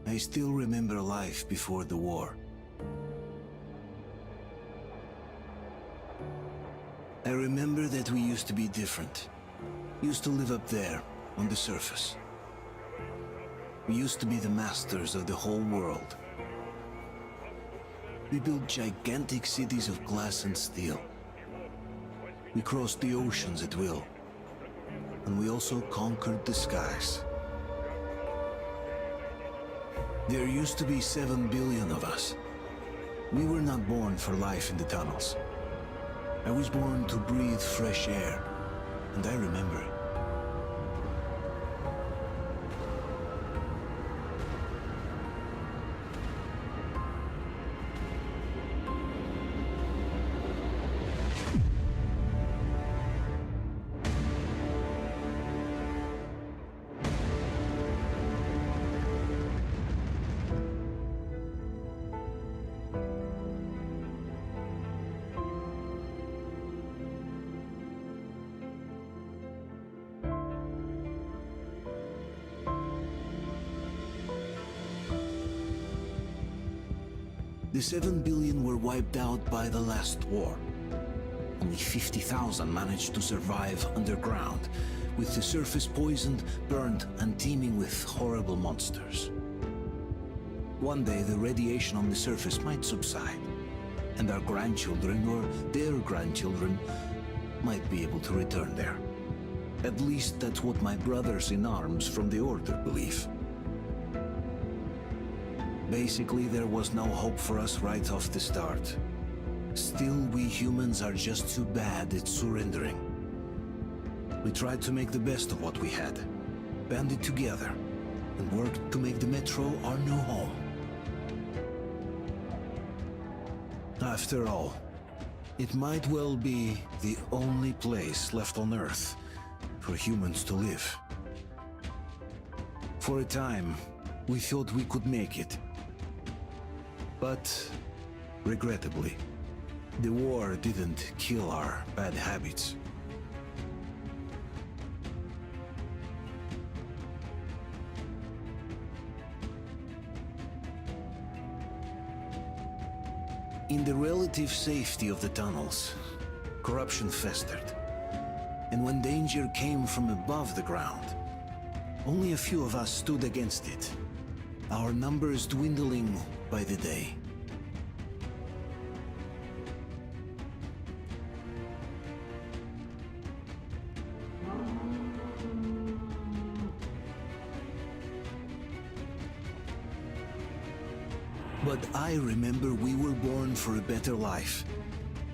I still remember life before the war. I remember that we used to be different. Used to live up there, on the surface. We used to be the masters of the whole world. We built gigantic cities of glass and steel. We crossed the oceans at will. And we also conquered the skies. There used to be 7 billion of us. We were not born for life in the tunnels. I was born to breathe fresh air, and I remember it. The 7 billion were wiped out by the last war. Only 50,000 managed to survive underground, with the surface poisoned, burned, and teeming with horrible monsters. One day the radiation on the surface might subside, and our grandchildren or their grandchildren might be able to return there. At least that's what my brothers in arms from the Order believe. Basically, there was no hope for us right off the start. Still, we humans are just too bad at surrendering. We tried to make the best of what we had, banded together, and worked to make the Metro our new home. After all, it might well be the only place left on Earth for humans to live. For a time, we thought we could make it. But, regrettably, the war didn't kill our bad habits. In the relative safety of the tunnels, corruption festered. And when danger came from above the ground, only a few of us stood against it, our numbers dwindling by the day. But I remember we were born for a better life,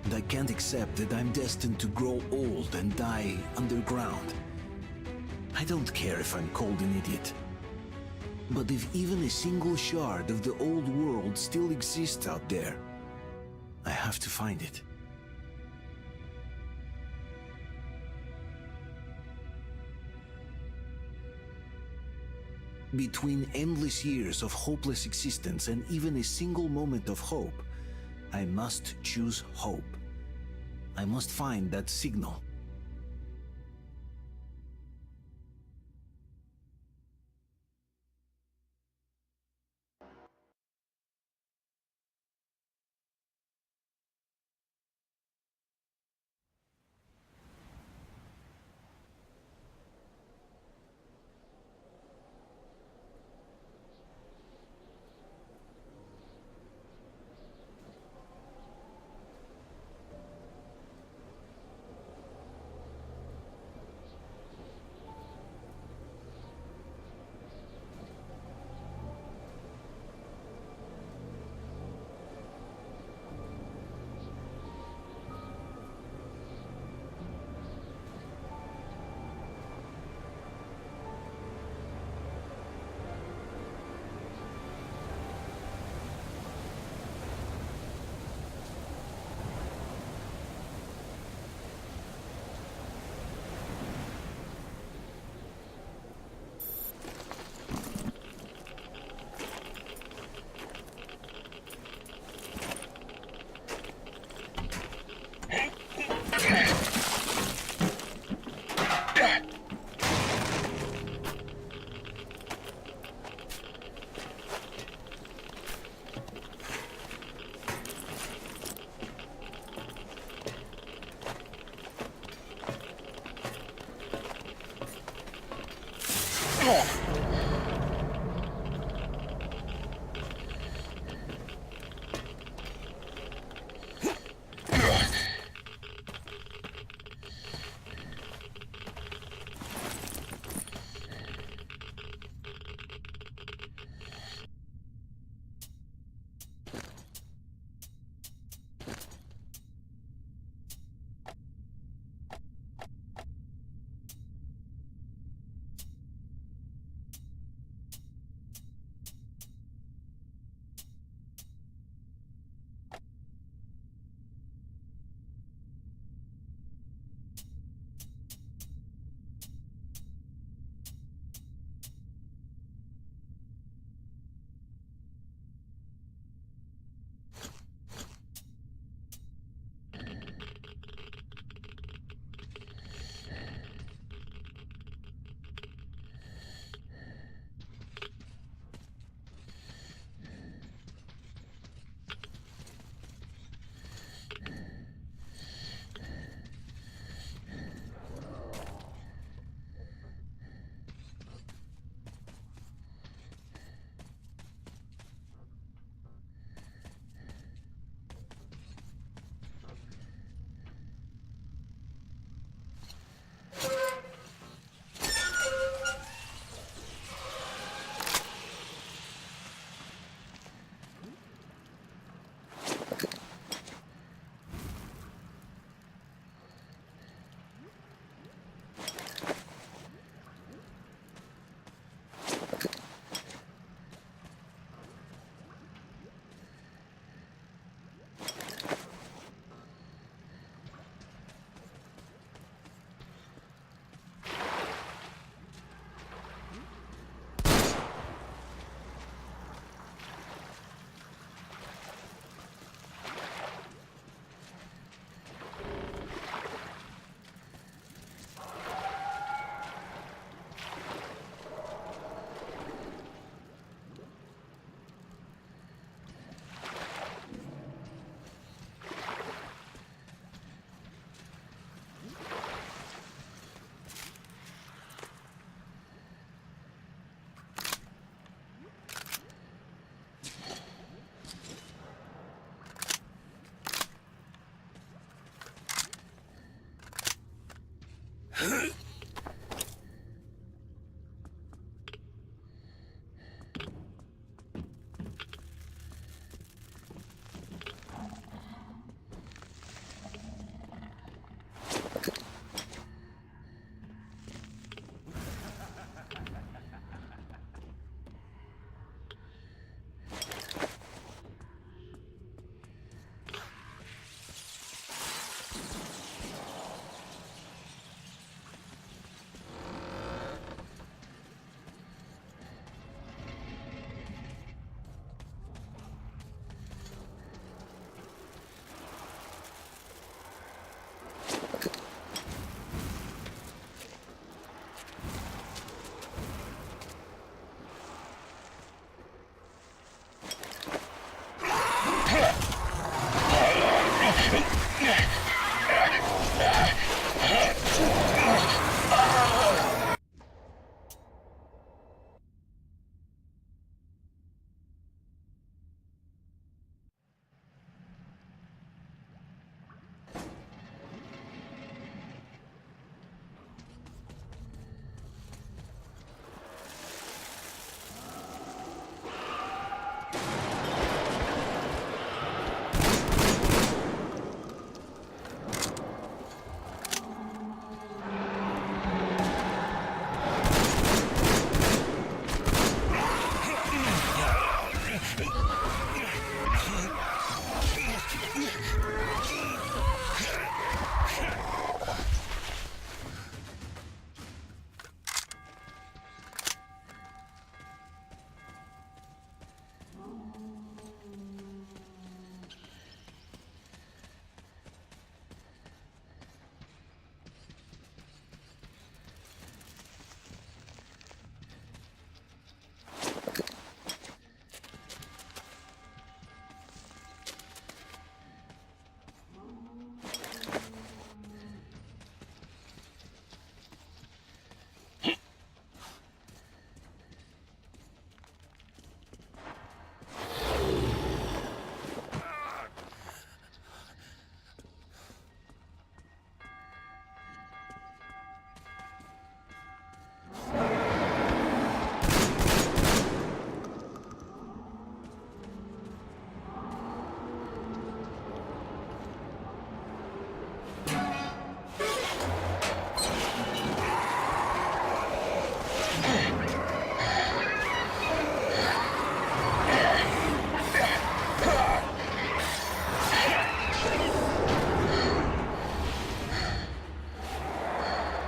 and I can't accept that I'm destined to grow old and die underground. I don't care if I'm called an idiot. But if even a single shard of the old world still exists out there, I have to find it. Between endless years of hopeless existence and even a single moment of hope, I must choose hope. I must find that signal.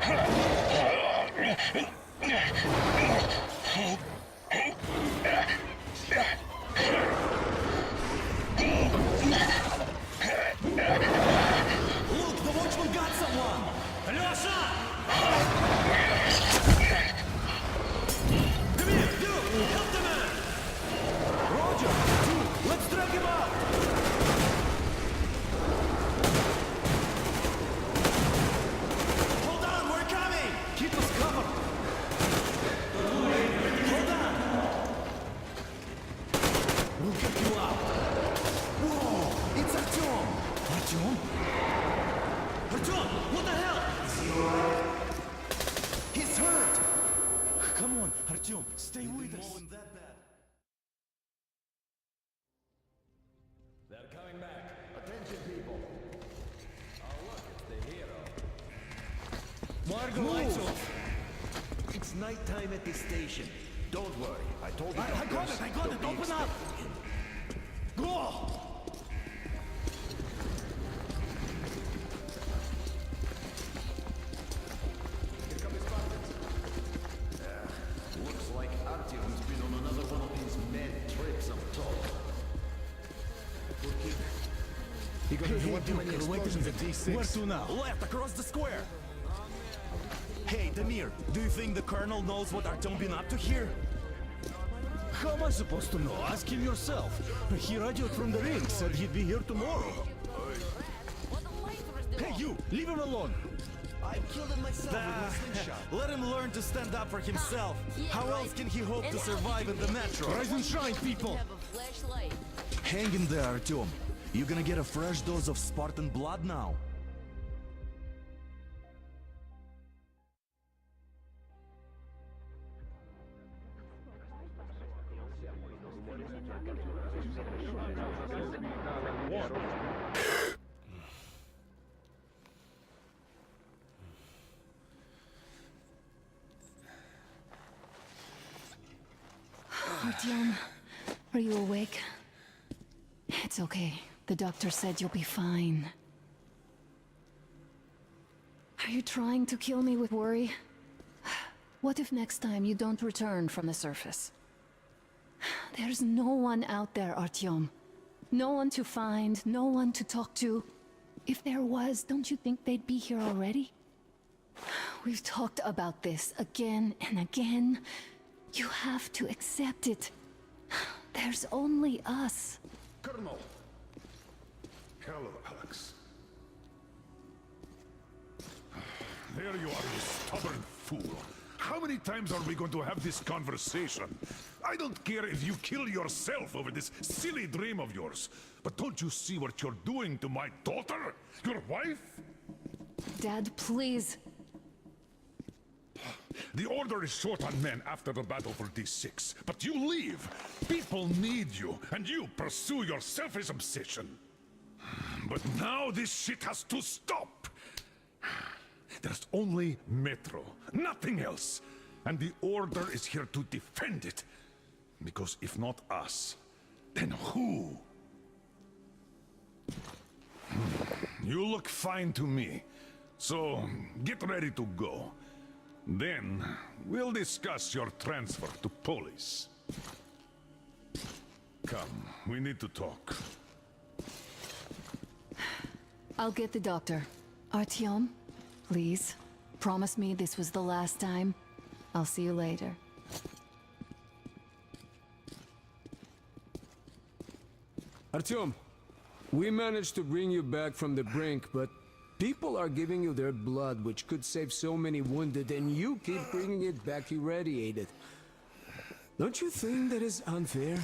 Look, the watchman got someone! Alyosha! Come here, you! Help the man! Roger! Team, let's drag him out! Hold on, we're coming! Keep us covered! Hold on! We'll get you out! Whoa! It's Artyom! Artyom? Artyom! What the hell? He's hurt! Come on, Artyom, stay with us. That bad. They're coming back. Attention, people. Oh, look, it's the hero. Margo, lights off. It's nighttime at the station. Don't worry. I told you. I got it. Open up. Go! Here come his buckets. Looks like Artyom's been on another one of his mad trips up top. You got too many explosions at D6. Where to now? Left, across the square. Hey, Damir, do you think the Colonel knows what Artyom been up to here? How am I supposed to know? Ask him yourself. He radioed from the ring, said he'd be here tomorrow. Hey, you! Leave him alone! I killed him myself with my slingshot. Let him learn to stand up for himself. How else can he hope to survive in the natural? Rise and shine, people! Hang in there, Artyom. You gonna get a fresh dose of Spartan blood now? Artyom, are you awake? It's okay. The doctor said you'll be fine. Are you trying to kill me with worry? What if next time you don't return from the surface? There's no one out there, Artyom. No one to find, no one to talk to. If there was, don't you think they'd be here already? We've talked about this again and again. You have to accept it. There's only us. Colonel! Hello, Alex. There you are, you stubborn fool. How many times are we going to have this conversation? I don't care if you kill yourself over this silly dream of yours. But don't you see what you're doing to my daughter? Your wife? Dad, please. The Order is short on men after the battle for D6. But you leave. People need you, and you pursue your selfish obsession. But now this shit has to stop. There's only Metro, nothing else. And the Order is here to defend it. Because if not us, then who? You look fine to me. So, get ready to go. Then, we'll discuss your transfer to Polis. Come, we need to talk. I'll get the doctor. Artyom, please. Promise me this was the last time. I'll see you later. Artyom, we managed to bring you back from the brink, but people are giving you their blood, which could save so many wounded, and you keep bringing it back irradiated. Don't you think that is unfair?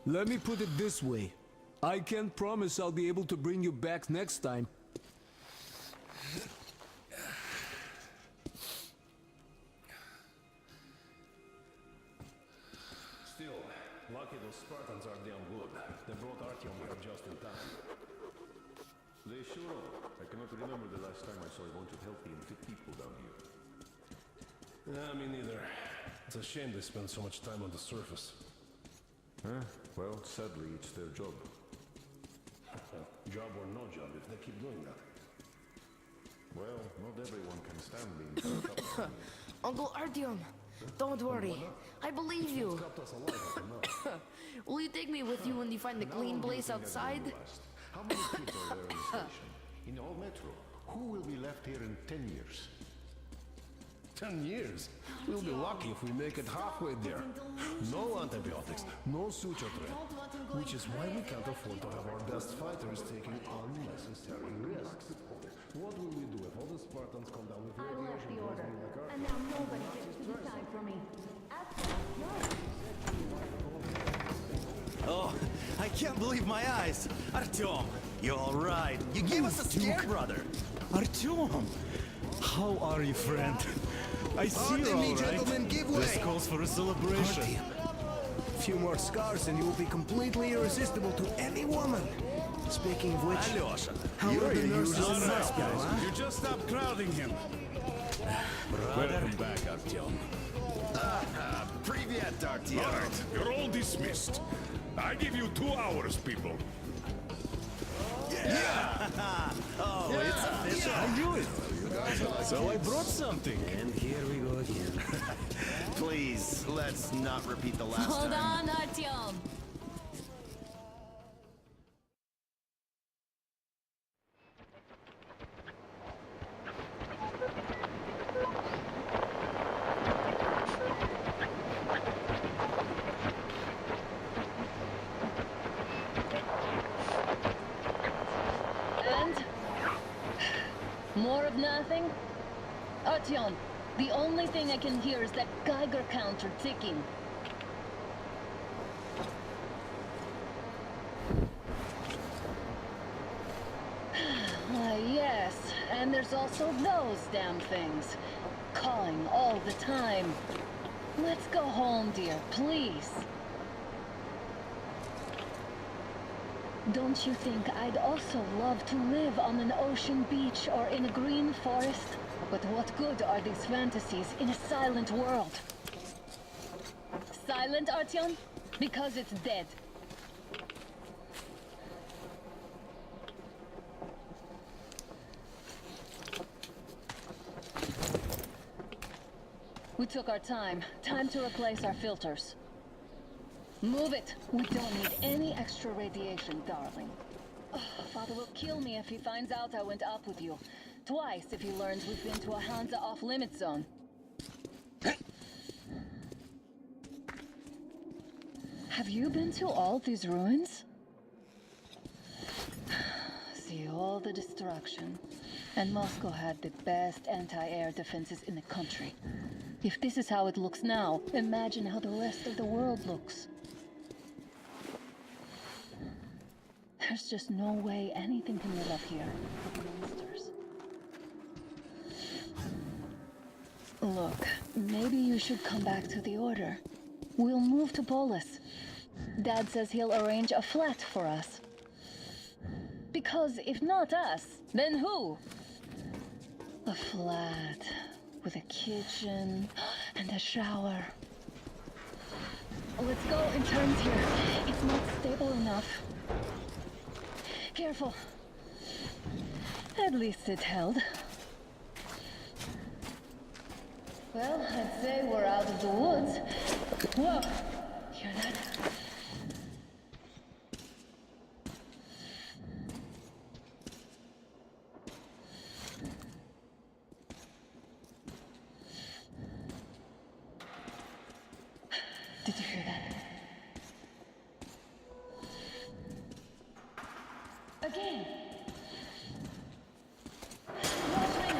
Let me put it this way. I can't promise I'll be able to bring you back next time. Still, lucky those Spartans are damn good. They brought Artyom here just in time. They sure are. I cannot remember the last time I saw a bunch of healthy and fit people down here. Yeah, me neither. It's a shame they spend so much time on the surface. Well, sadly, it's their job. Job or no job, if they keep doing that. Not everyone can stand being picked up. Uncle Artyom, don't worry. I believe you. Kept us alive up to now. Will you take me with you when you find the clean place outside? How many kids are there in the station? In all Metro? Who will be left here in 10 years? 10 years? We'll be lucky if we make it halfway there. No antibiotics, no suture thread. Which is why we can't afford to have our best fighters taking unnecessary risks. What will we do if all the Spartans come down with radiation poisoning like our... And now nobody gets to decide for me. Oh, I can't believe my eyes. Artyom, you all right? You gave us a scare, brother. Artyom, how are you, friend? I see you're all right. Gentlemen, give way. This calls for a celebration. A few more scars and you will be completely irresistible to any woman. Speaking of which, Alyosha, how you're are the a nurses usual and nice now, guys. huh? You just stop crowding him. Welcome back, Artyom. Привет, All Artyom. right, you're all dismissed. I give you 2 hours, people. Oh, it's official. I knew it. So I brought something. And here we go again. Please, let's not repeat the last Hold time. on, Artyom. And? More of nothing? Artyom, the only thing I can hear is that Geiger counter ticking. Why, yes, and there's also those damn things. Calling all the time. Let's go home, dear, please. Don't you think I'd also love to live on an ocean beach or in a green forest? But what good are these fantasies in a silent world? Silent, Artyom? Because it's dead. We took our time. Time to replace our filters. Move it! We don't need any extra radiation, darling. Oh, Father will kill me if he finds out I went up with you. Twice if he learns we've been to a Hansa off-limit zone. Have you been to all these ruins? See all the destruction. And Moscow had the best anti-air defenses in the country. If this is how it looks now, imagine how the rest of the world looks. There's just no way anything can live up here with monsters. Look, maybe you should come back to the Order. We'll move to Polis. Dad says he'll arrange a flat for us. Because if not us, then who? A flat with a kitchen and a shower. Let's go in turns here. It's not stable enough. Careful. At least it held. Well, I'd say we're out of the woods. Whoa! Hear that? Did you hear that? Again! Watching!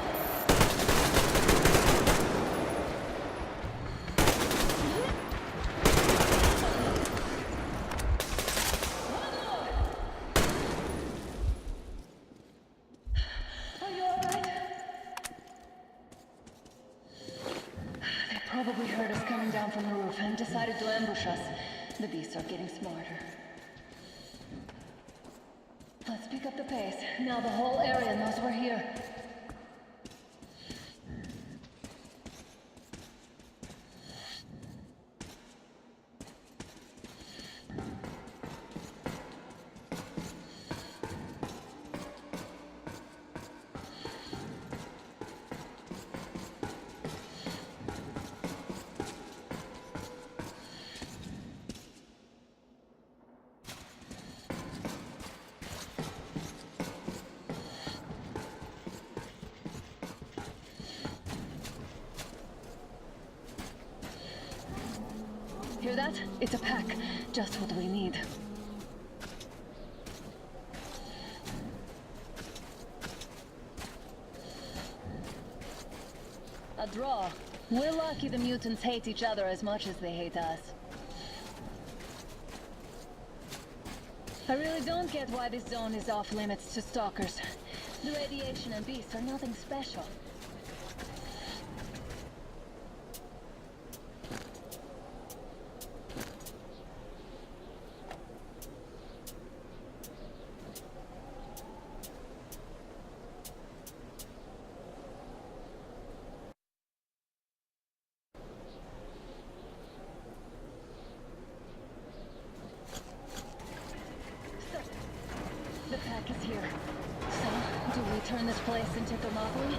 Are you alright? They probably heard us coming down from the roof and decided to ambush us. The beasts are getting smarter. Let's pick up the pace. Now the whole area knows we're here. hear that? It's a pack. Just what we need. A draw. We're lucky the mutants hate each other as much as they hate us. I really don't get why this zone is off limits to stalkers. The radiation and beasts are nothing special. The pack is here. So, do we turn this place into Thermopylae?